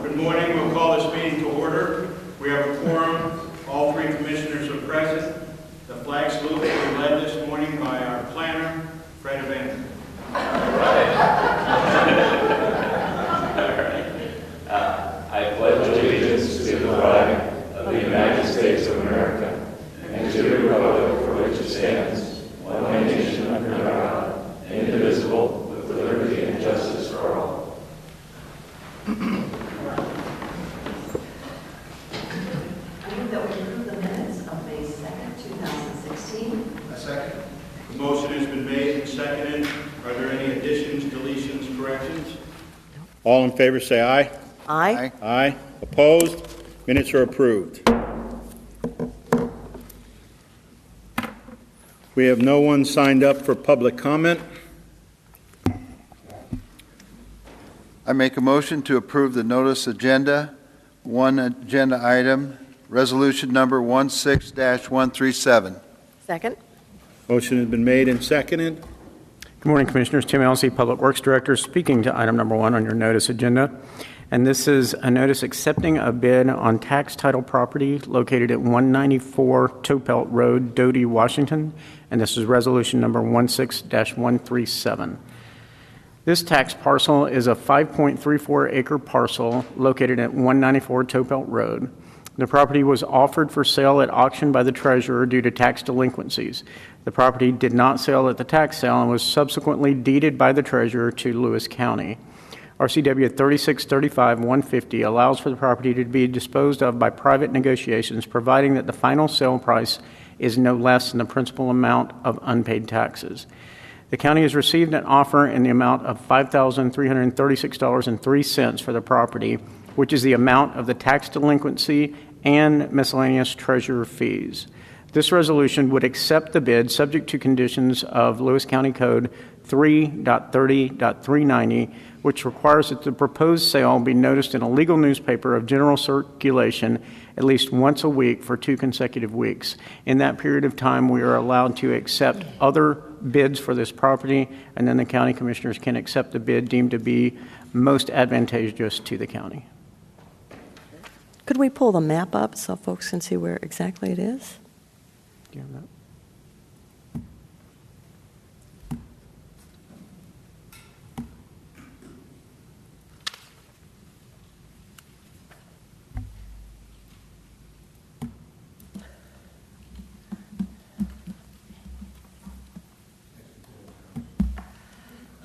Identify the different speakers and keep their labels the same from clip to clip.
Speaker 1: Good morning. We'll call this meeting to order. We have a quorum. All three commissioners are present. The flag salute will be led this morning by our planner, Fred Evander.
Speaker 2: I pledge allegiance to the flag of the United States of America and to the republic for which it stands, one nation under God, indivisible, with liberty and justice for all.
Speaker 3: I move that we approve the minutes of May 2nd, 2016.
Speaker 1: A second. The motion has been made and seconded. Are there any additions, deletions, corrections? All in favor say aye.
Speaker 3: Aye.
Speaker 1: Aye. Opposed? Minutes are approved. We have no one signed up for public comment.
Speaker 4: I make a motion to approve the notice agenda, one agenda item, resolution number 16-137.
Speaker 3: Second.
Speaker 1: Motion has been made and seconded.
Speaker 5: Good morning, Commissioners. Tim Elsey, Public Works Director, speaking to item number 1 on your notice agenda. And this is a notice accepting a bid on tax title property located at 194 Topelt Road, Doty, Washington. And this is resolution number 16-137. This tax parcel is a 5.34 acre parcel located at 194 Topelt Road. The property was offered for sale at auction by the treasurer due to tax delinquencies. The property did not sell at the tax sale and was subsequently deeded by the treasurer to Lewis County. RCW 3635-150 allows for the property to be disposed of by private negotiations, providing that the final sale price is no less than the principal amount of unpaid taxes. The county has received an offer in the amount of $5,336.03 for the property, which is the amount of the tax delinquency and miscellaneous treasurer fees. This resolution would accept the bid subject to conditions of Lewis County Code 3.30.390, which requires that the proposed sale be noticed in a legal newspaper of general circulation at least once a week for 2 consecutive weeks. In that period of time, we are allowed to accept other bids for this property, and then the county commissioners can accept the bid deemed to be most advantageous to the county.
Speaker 3: Could we pull the map up so folks can see where exactly it is?
Speaker 5: Do you have that?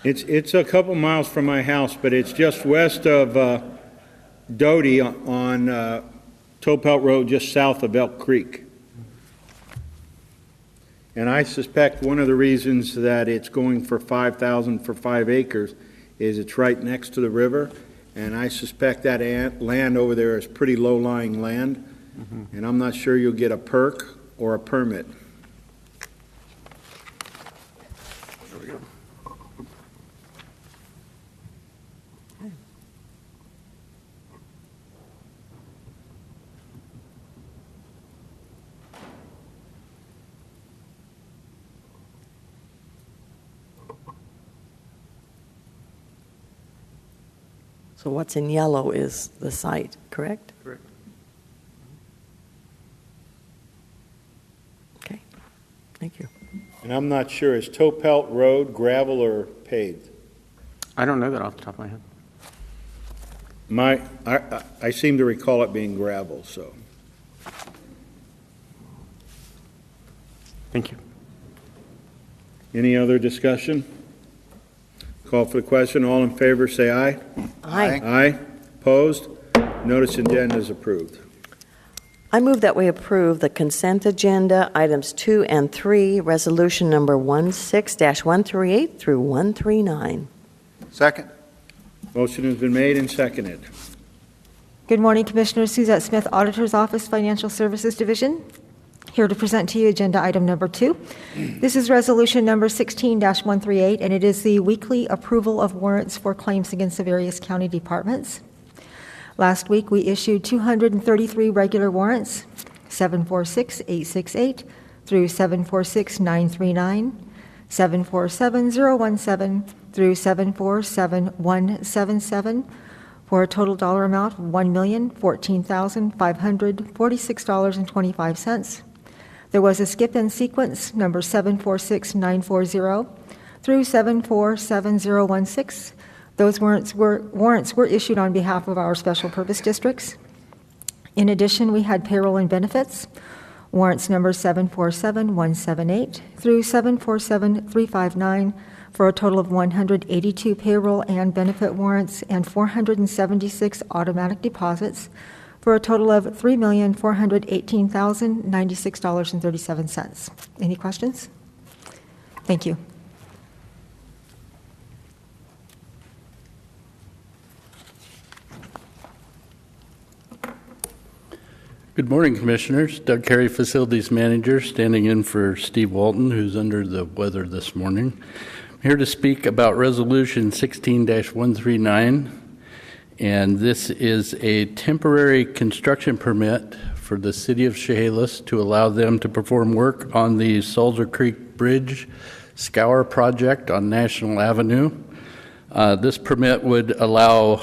Speaker 1: It's a couple miles from my house, but it's just west of Doty on Topelt Road, just south of Elk Creek. And I suspect one of the reasons that it's going for $5,000 for 5 acres is it's right next to the river, and I suspect that land over there is pretty low-lying land, and I'm not sure you'll get a perk or a permit.
Speaker 5: There we go.
Speaker 3: So what's in yellow is the site, correct?
Speaker 5: Correct.
Speaker 3: Okay. Thank you.
Speaker 1: And I'm not sure, is Topelt Road gravel or paved?
Speaker 5: I don't know that off the top of my head.
Speaker 1: I seem to recall it being gravel, so.
Speaker 5: Thank you.
Speaker 1: Any other discussion? Call for the question. All in favor, say aye.
Speaker 3: Aye.
Speaker 1: Aye. Opposed? Notice agenda is approved.
Speaker 3: I move that we approve the consent agenda, items 2 and 3, resolution number 16-138 through 139.
Speaker 4: Second.
Speaker 1: Motion has been made and seconded.
Speaker 6: Good morning, Commissioner. Suzette Smith, Auditor's Office, Financial Services Division, here to present to you agenda item number 2. This is resolution number 16-138, and it is the weekly approval of warrants for claims against the various county departments. Last week, we issued 233 regular warrants, 746-868 through 746-939, 747-017 through 747-177, for a total dollar amount of $1,014,546.25. There was a skip in sequence number 746940 through 747016. Those warrants were issued on behalf of our special purpose districts. In addition, we had payroll and benefits, warrants number 747178 through 747359, for a total of 182 payroll and benefit warrants and 476 automatic deposits, for a total of $3,418,096.37. Any questions? Thank you.
Speaker 7: Good morning, Commissioners. Doug Carey, Facilities Manager, standing in for Steve Walton, who's under the weather this morning. I'm here to speak about Resolution 16-139, and this is a temporary construction permit for the City of Chehalis to allow them to perform work on the Salzer Creek Bridge Scour project on National Avenue. This permit would allow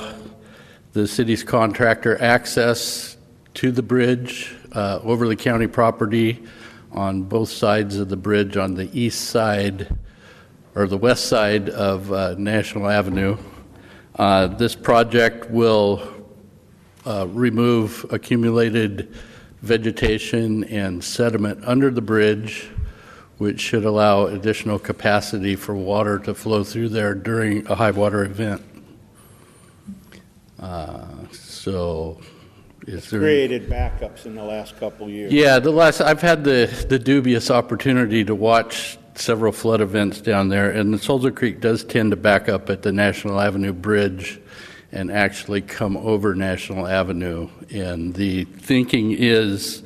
Speaker 7: the city's contractor access to the bridge over the county property on both sides of the bridge on the east side or the west side of National Avenue. This project will remove accumulated vegetation and sediment under the bridge, which should allow additional capacity for water to flow through there during a high water event.
Speaker 1: It's created backups in the last couple of years.
Speaker 7: Yeah, I've had the dubious opportunity to watch several flood events down there, and the Salzer Creek does tend to back up at the National Avenue Bridge and actually come over National Avenue. And the thinking is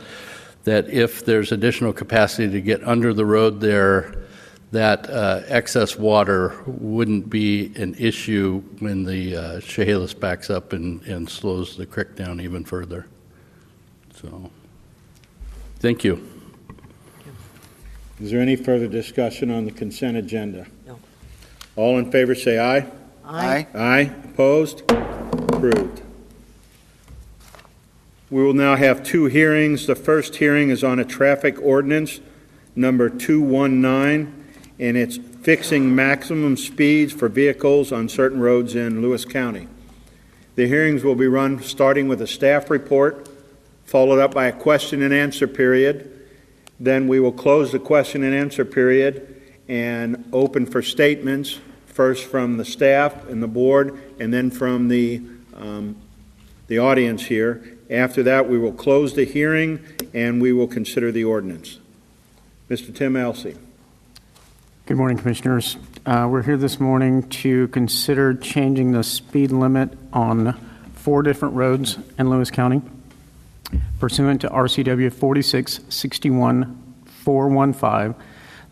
Speaker 7: that if there's additional capacity to get under the road there, that excess water wouldn't be an issue when the Chehalis backs up and slows the creek down even further. So, thank you.
Speaker 1: Is there any further discussion on the consent agenda?
Speaker 3: No.
Speaker 1: All in favor say aye.
Speaker 4: Aye.
Speaker 1: Aye. Opposed? Approved. We will now have two hearings. The first hearing is on a traffic ordinance, number 219, and it's fixing maximum speeds for vehicles on certain roads in Lewis County. The hearings will be run starting with a staff report, followed up by a question and answer period. Then we will close the question and answer period and open for statements, first from the staff and the board, and then from the audience here. After that, we will close the hearing and we will consider the ordinance. Mr. Tim Elsey.
Speaker 5: Good morning, Commissioners. We're here this morning to consider changing the speed limit on 4 different roads in Lewis County. Pursuant to RCW 4661-415,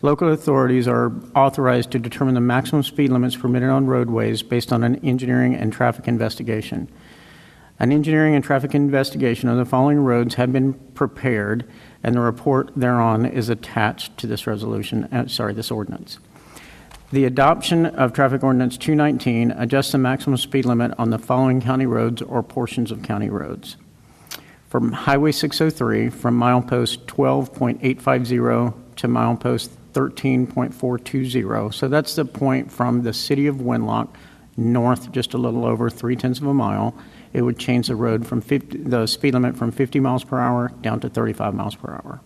Speaker 5: local authorities are authorized to determine the maximum speed limits permitted on roadways based on an engineering and traffic investigation. An engineering and traffic investigation of the following roads have been prepared, and the report thereon is attached to this this ordinance. The adoption of Traffic Ordinance 219 adjusts the maximum speed limit on the following county roads or portions of county roads. From Highway 603, from milepost 12.850 to milepost 13.420. So that's the point from the city of Winlock north just a little over 0.3 of a mile. It would change the road from the speed limit from 50 miles per hour down to 35 miles per hour.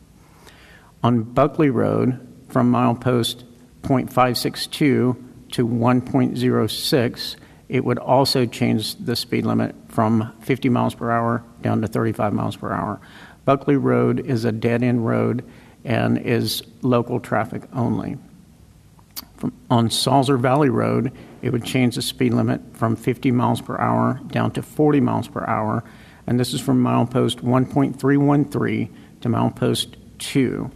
Speaker 5: On Buckley Road, from milepost 0.562 to 1.06, it would also change the speed limit from 50 miles per hour down to 35 miles per hour. Buckley Road is a dead-end road and is local traffic only. On Salzer Valley Road, it would change the speed limit from 50 miles per hour down to 40 miles per hour, and this is from milepost 1.313 to milepost 2.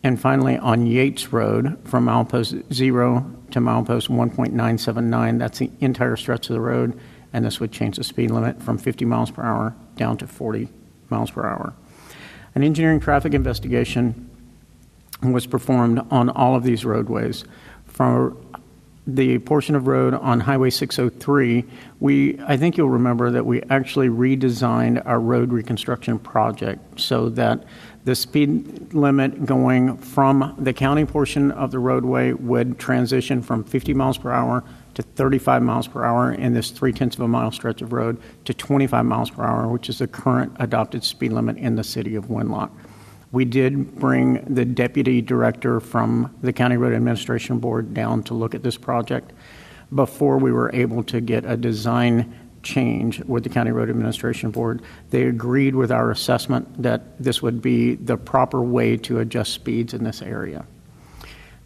Speaker 5: And finally, on Yates Road, from milepost 0 to milepost 1.979, that's the entire stretch of the road, and this would change the speed limit from 50 miles per hour down to 40 miles per hour. An engineering traffic investigation was performed on all of these roadways. For the portion of road on Highway 603, I think you'll remember that we actually redesigned our road reconstruction project so that the speed limit going from the county portion of the roadway would transition from 50 miles per hour to 35 miles per hour in this 0.3 of a mile stretch of road to 25 miles per hour, which is the current adopted speed limit in the city of Winlock. We did bring the deputy director from the County Road Administration Board down to look at this project before we were able to get a design change with the County Road Administration Board. They agreed with our assessment that this would be the proper way to adjust speeds in this area.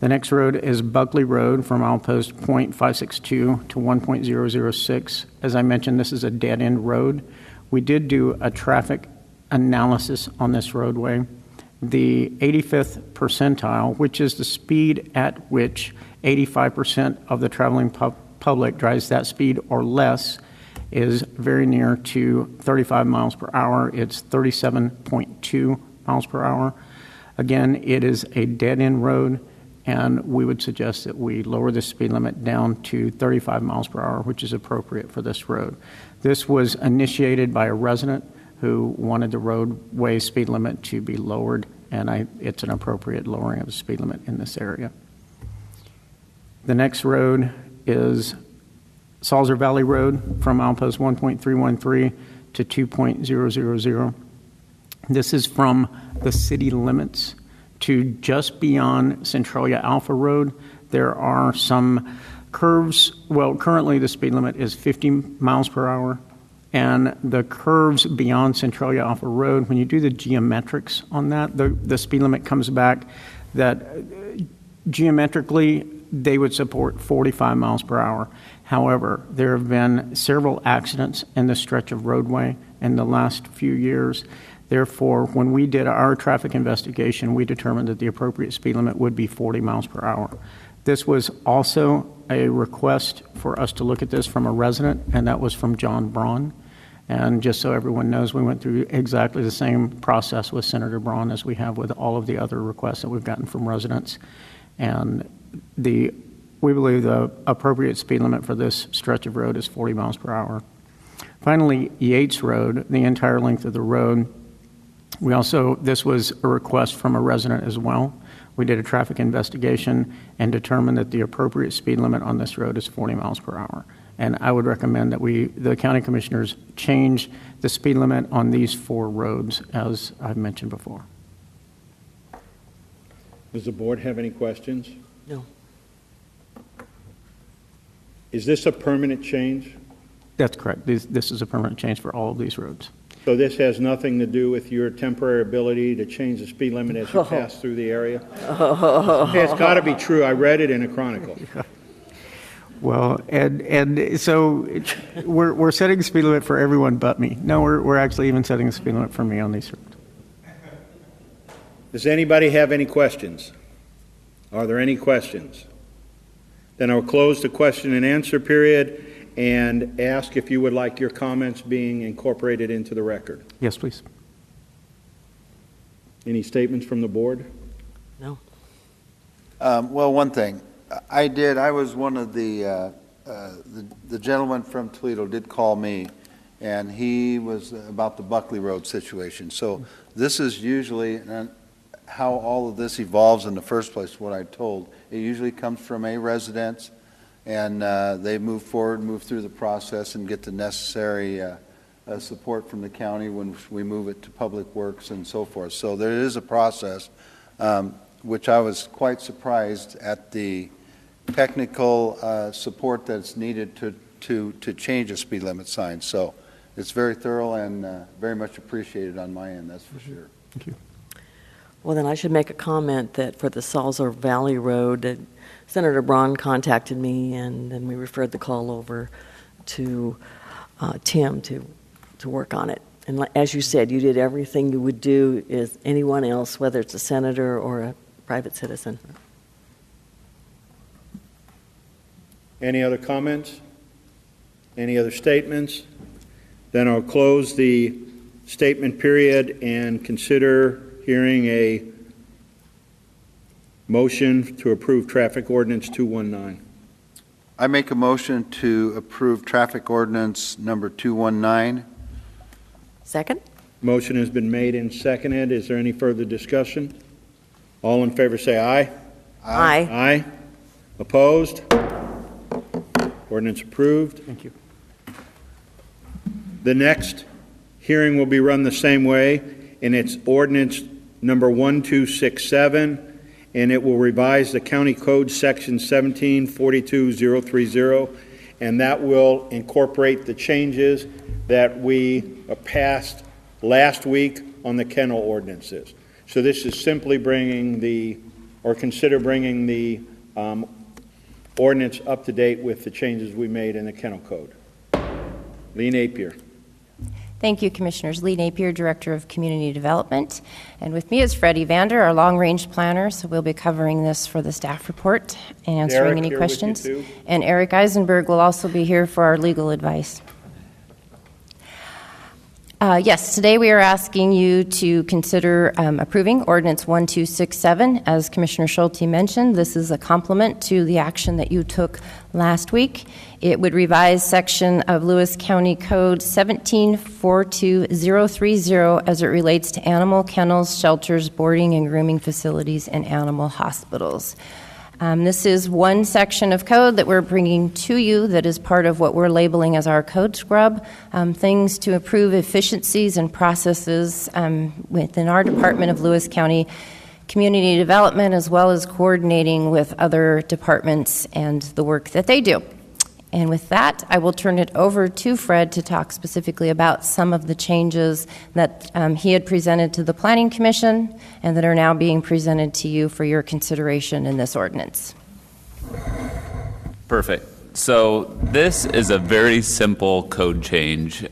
Speaker 5: The next road is Buckley Road from milepost .562 to 1.006. As I mentioned, this is a dead-end road. We did do a traffic analysis on this roadway. The 85th percentile, which is the speed at which 85% of the traveling public drives that speed or less, is very near to 35 miles per hour. It's 37.2 miles per hour. Again, it is a dead-end road, and we would suggest that we lower the speed limit down to 35 miles per hour, which is appropriate for this road. This was initiated by a resident who wanted the roadway speed limit to be lowered, and it's an appropriate lowering of the speed limit in this area. The next road is Salzer Valley Road from milepost 1.313 to 2.000. This is from the city limits to just beyond Centralia Alpha Road. There are some curves. Well, currently the speed limit is 50 miles per hour. And the curves beyond Centralia Alpha Road, when you do the geometrics on that, the speed limit comes back that geometrically they would support 45 miles per hour. However, there have been several accidents in this stretch of roadway in the last few years. Therefore, when we did our traffic investigation, we determined that the appropriate speed limit would be 40 miles per hour. This was also a request for us to look at this from a resident, and that was from John Braun. And just so everyone knows, we went through exactly the same process with Senator Braun as we have with all of the other requests that we've gotten from residents. And we believe the appropriate speed limit for this stretch of road is 40 miles per hour. Finally, Yates Road, the entire length of the road, this was a request from a resident as well. We did a traffic investigation and determined that the appropriate speed limit on this road is 40 miles per hour. And I would recommend that the county commissioners change the speed limit on these 4 roads, as I've mentioned before.
Speaker 1: Does the board have any questions?
Speaker 3: No.
Speaker 1: Is this a permanent change?
Speaker 5: That's correct. This is a permanent change for all of these roads.
Speaker 1: So this has nothing to do with your temporary ability to change the speed limit as you pass through the area? It's got to be true. I read it in a Chronicle.
Speaker 5: Well, and so we're setting a speed limit for everyone but me. No, we're actually even setting a speed limit for me on these roads.
Speaker 1: Does anybody have any questions? Are there any questions? Then I'll close the question and answer period and ask if you would like your comments being incorporated into the record.
Speaker 5: Yes, please.
Speaker 1: Any statements from the board?
Speaker 3: No.
Speaker 4: Well, one thing. I was one of the gentleman from Toledo did call me, and he was about the Buckley Road situation. So this is usually how all of this evolves in the first place, what I told. It usually comes from a residence, and they move forward, move through the process, and get the necessary support from the county when we move it to Public Works and so forth. So there is a process, which I was quite surprised at the technical support that's needed to change a speed limit sign. So it's very thorough and very much appreciated on my end, that's for sure.
Speaker 5: Thank you.
Speaker 3: Well, then I should make a comment that for the Salzer Valley Road, that Senator Braun contacted me, and then we referred the call over to Tim to work on it. And as you said, you did everything you would do as anyone else, whether it's a senator or a private citizen.
Speaker 1: Any other comments? Any other statements? Then I'll close the statement period and consider hearing a motion to approve traffic ordinance 219.
Speaker 4: I make a motion to approve traffic ordinance number 219.
Speaker 3: Second?
Speaker 1: Motion has been made and seconded. Is there any further discussion? All in favor say aye.
Speaker 3: Aye.
Speaker 1: Aye. Opposed? Ordinance approved.
Speaker 5: Thank you.
Speaker 1: The next hearing will be run the same way, and it's ordinance number 1267, and it will revise the county code section 1742030, and that will incorporate the changes that we passed last week on the kennel ordinances. So this is simply bringing consider bringing the ordinance up to date with the changes we made in the kennel code. Lee Napier.
Speaker 8: Thank you, Commissioners. Lee Napier, Director of Community Development. And with me is Freddie Vander, our long-range planner, so we'll be covering this for the staff report and answering
Speaker 1: Eric
Speaker 8: any
Speaker 1: here with you
Speaker 8: questions.
Speaker 1: too?
Speaker 8: And Eric Eisenberg will also be here for our legal advice. Yes, today we are asking you to consider approving Ordinance 1267. As Commissioner Schulte mentioned, this is a complement to the action that you took last week. It would revise section of Lewis County Code 1742030 as it relates to animal kennels, shelters, boarding and grooming facilities, and animal hospitals. This is one section of code that we're bringing to you that is part of what we're labeling as our code scrub, things to improve efficiencies and processes within our Department of Lewis County Community Development, as well as coordinating with other departments and the work that they do. And with that, I will turn it over to Fred to talk specifically about some of the changes that he had presented to the Planning Commission and that are now being presented to you for your consideration in this ordinance.
Speaker 2: Perfect. So this is a very simple code change.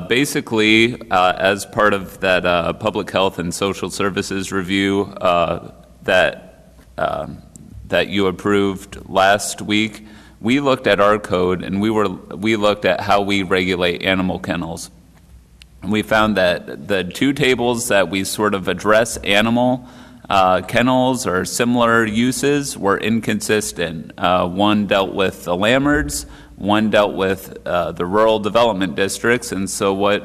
Speaker 2: Basically, as part of that public health and social services review that you approved last week, we looked at our code and we looked at how we regulate animal kennels. And we found that the two tables that we sort of address animal kennels or similar uses were inconsistent. One dealt with the Lammards, one dealt with the rural development districts, and so what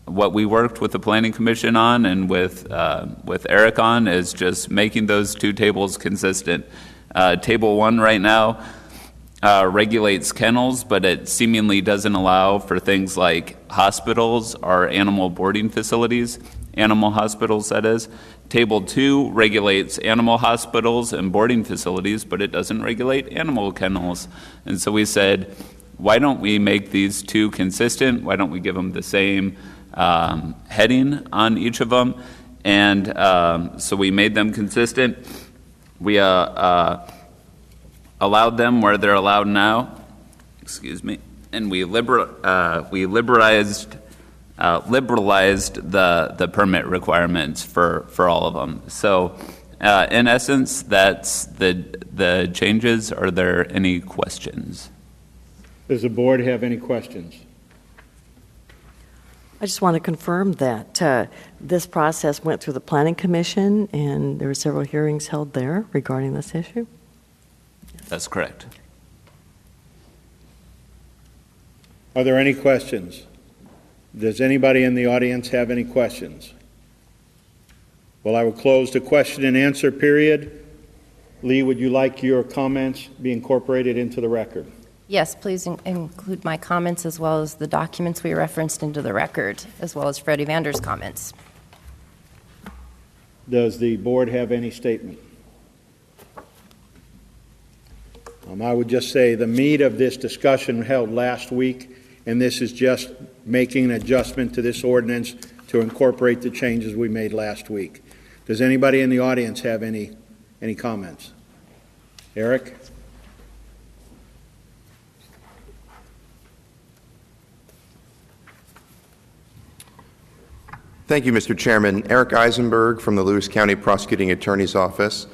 Speaker 2: we worked with the Planning Commission on and with Eric on is just making those two tables consistent. Table 1 right now regulates kennels, but it seemingly doesn't allow for things like hospitals or animal boarding facilities, animal hospitals, that is. Table 2 regulates animal hospitals and boarding facilities, but it doesn't regulate animal kennels. And so we said, why don't we make these two consistent? Why don't we give them the same heading on each of them? And so we made them consistent. We allowed them where they're allowed now, and we liberalized the permit requirements for all of them. So, in essence, that's the changes. Are there any questions?
Speaker 1: Does the board have any questions?
Speaker 3: I just want to confirm that this process went through the Planning Commission, and there were several hearings held there regarding this issue.
Speaker 2: That's correct.
Speaker 1: Are there any questions? Does anybody in the audience have any questions? Well, I will close the question and answer period. Lee, would you like your comments be incorporated into the record?
Speaker 8: Yes, please include my comments as well as the documents we referenced into the record, as well as Freddie Vander's comments.
Speaker 1: Does the board have any statement? I would just say the meat of this discussion held last week, and this is just making an adjustment to this ordinance to incorporate the changes we made last week. Does anybody in the audience have any comments? Eric?
Speaker 9: Thank you, Mr. Chairman. Eric Eisenberg from the Lewis County Prosecuting Attorney's Office.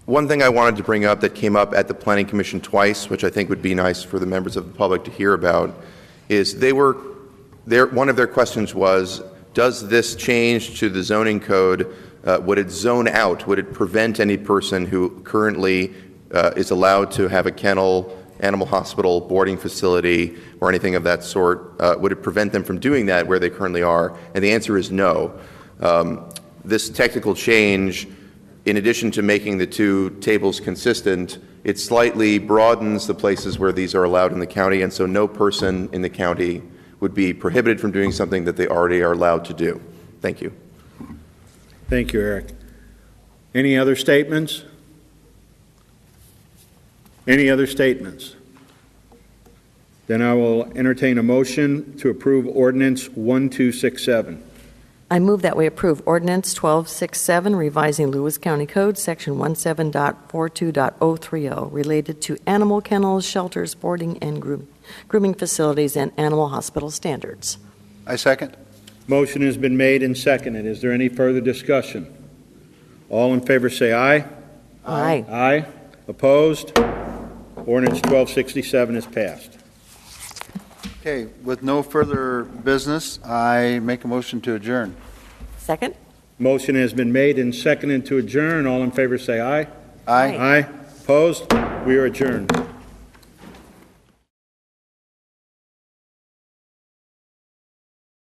Speaker 9: One thing I wanted to bring up that came up at the Planning Commission twice, which I think would be nice for the members of the public to hear about, is one of their questions was, does this change to the zoning code, would it zone out? Would it prevent any person who currently is allowed to have a kennel animal hospital, boarding facility, or anything of that sort? Would it prevent them from doing that where they currently are? And the answer is no. This technical change, in addition to making the two tables consistent, it slightly broadens the places where these are allowed in the county, and so no person in the county would be prohibited from doing something that they already are allowed to do. Thank you.
Speaker 1: Thank you, Eric. Any other statements? Any other statements? Then I will entertain a motion to approve ordinance 1267.
Speaker 3: I move that we approve Ordinance 1267, revising Lewis County Code, Section 17.42.030, related to animal kennels, shelters, boarding, and grooming facilities, and animal hospital standards.
Speaker 4: I second.
Speaker 1: Motion has been made and seconded. Is there any further discussion? All in favor say aye.
Speaker 3: Aye.
Speaker 1: Aye. Opposed? Ordinance 1267 is passed.
Speaker 4: Okay, with no further business, I make a motion to adjourn.
Speaker 3: Second?
Speaker 1: Motion has been made and seconded to adjourn. All in favor say aye.
Speaker 4: Aye.
Speaker 1: Aye. Opposed? We are adjourned.